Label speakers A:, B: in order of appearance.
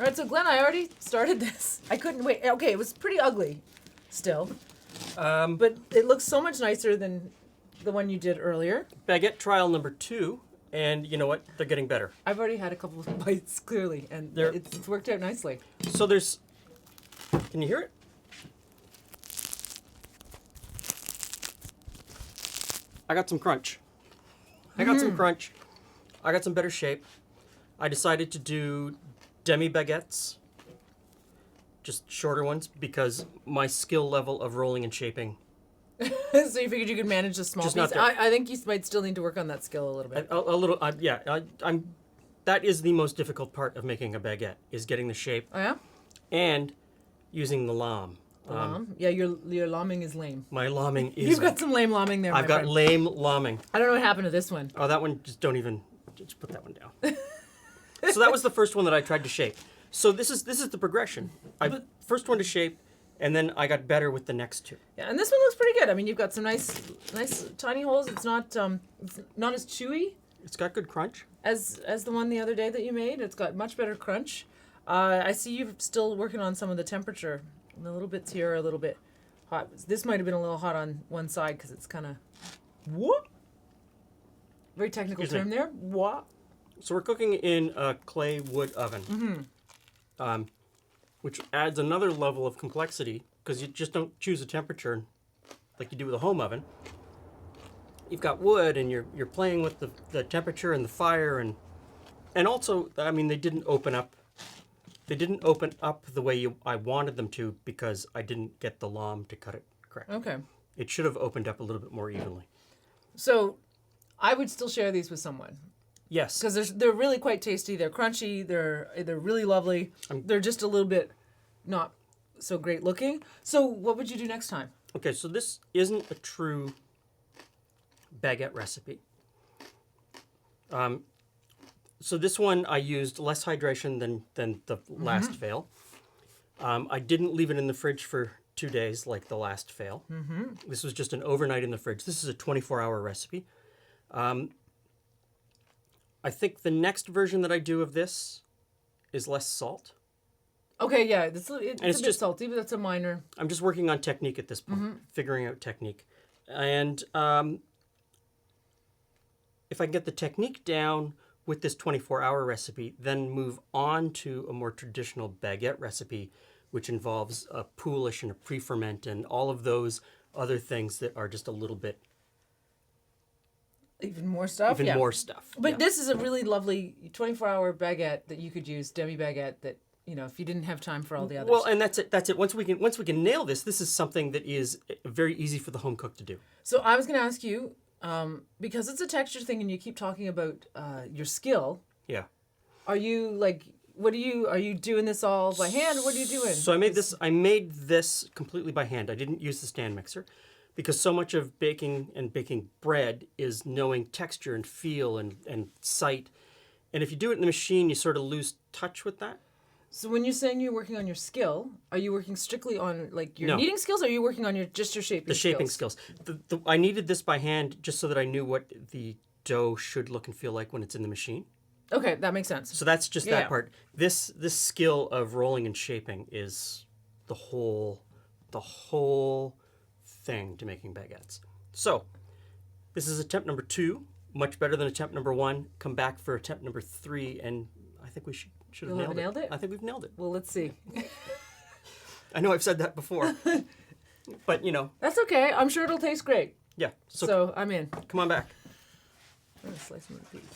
A: All right, so Glenn, I already started this. I couldn't wait. Okay, it was pretty ugly still, but it looks so much nicer than the one you did earlier.
B: Baguette trial number 2, and you know what? They're getting better.
A: I've already had a couple of bites, clearly, and it's worked out nicely.
B: So there's, can you hear it? I got some crunch. I got some crunch. I got some better shape. I decided to do demi baguettes, just shorter ones, because my skill level of rolling and shaping.
A: So you figured you could manage the small
B: Just
A: piece?
B: not there.
A: I think you might still need to work on that skill a little bit.
B: A little, yeah. I'm. That is the most difficult part of making a baguette, is getting the shape
A: Oh yeah?
B: and using the lame.
A: Yeah, your lambing is lame.
B: My laming is.
A: You've got some lame lambing there,
B: I've
A: my
B: got
A: friend.
B: lame laming.
A: I don't know what happened to this one.
B: Oh, that one, just put that one down. So that was the first one that I tried to shape. So this is the progression. First one to shape, and then I got better with the next 2.
A: Yeah, and this one looks pretty good. I mean, you've got some nice tiny holes. It's not as chewy
B: It's got good crunch.
A: as the one the other day that you made. It's got much better crunch. I see you're still working on some of the temperature. And the little bits here are a little bit hot. This might have been a little hot on one side because it's kind of what? Very technical
B: Excuse
A: term
B: me.
A: there. What?
B: So we're cooking in a clay wood oven, which adds another level of complexity because you just don't choose a temperature like you do with a home oven. You've got wood, and you're playing with the temperature and the fire, and also, I mean, they didn't open up. They didn't open up the way I wanted them to because I didn't get the lame to cut it correct.
A: Okay.
B: It should have opened up a little bit more evenly.
A: So, I would still share these with someone.
B: Yes.
A: Because they're really quite tasty. They're crunchy. They're really lovely. They're just a little bit not so great looking. So what would you do next time?
B: Okay, so this isn't a true baguette recipe. So this one I used less hydration than the last fail. I didn't leave it in the fridge for 2 days like the last fail. This was just an overnight in the fridge. This is a 24-hour recipe. I think the next version that I do of this is less salt.
A: Okay, yeah, it's a bit
B: just-
A: salty, but that's a minor.
B: I'm just working on technique at this point, figuring out technique. And if I can get the technique down with this 24-hour recipe, then move on to a more traditional baguette recipe, which involves a poolish and a pre-ferment and all of those other things that are just a little bit
A: Even more stuff?
B: even
A: Yeah.
B: more stuff.
A: But
B: Yeah.
A: this is a really lovely 24-hour baguette that you could use, demi-baguette, that, if you didn't have time for all the others.
B: Well, and that's it. Once we can nail this, this is something that is very easy for the home cook to do.
A: So I was going to ask you, because it's a texture thing and you keep talking about your skill,
B: Yeah.
A: are you are you doing this all by hand? What are you doing?
B: So I made this completely by hand. I didn't use the stand mixer because so much of baking bread is knowing texture and feel and sight. And if you do it in the machine, you sort of lose touch with that.
A: So when you're saying you're working on your skill, are you working strictly on like your
B: No.
A: kneading skills, or are you working on your shaping
B: The shaping skills. I needed this by hand just so that I knew what the dough should look and feel like when it's in the machine.
A: Okay, that makes sense.
B: So that's just
A: Yeah.
B: that part. This skill of rolling and shaping is the whole thing to making baguettes. So this is attempt number 2, much better than attempt number 1. Come back for attempt number 3, and I think we should have
A: You'll have nailed it?
B: I think we've nailed it.
A: Well, let's see.
B: I know I've said that before, but
A: That's okay. I'm sure it'll taste great.
B: yeah. So
A: So I'm in.
B: come on back.
A: I'm gonna slice them into pieces.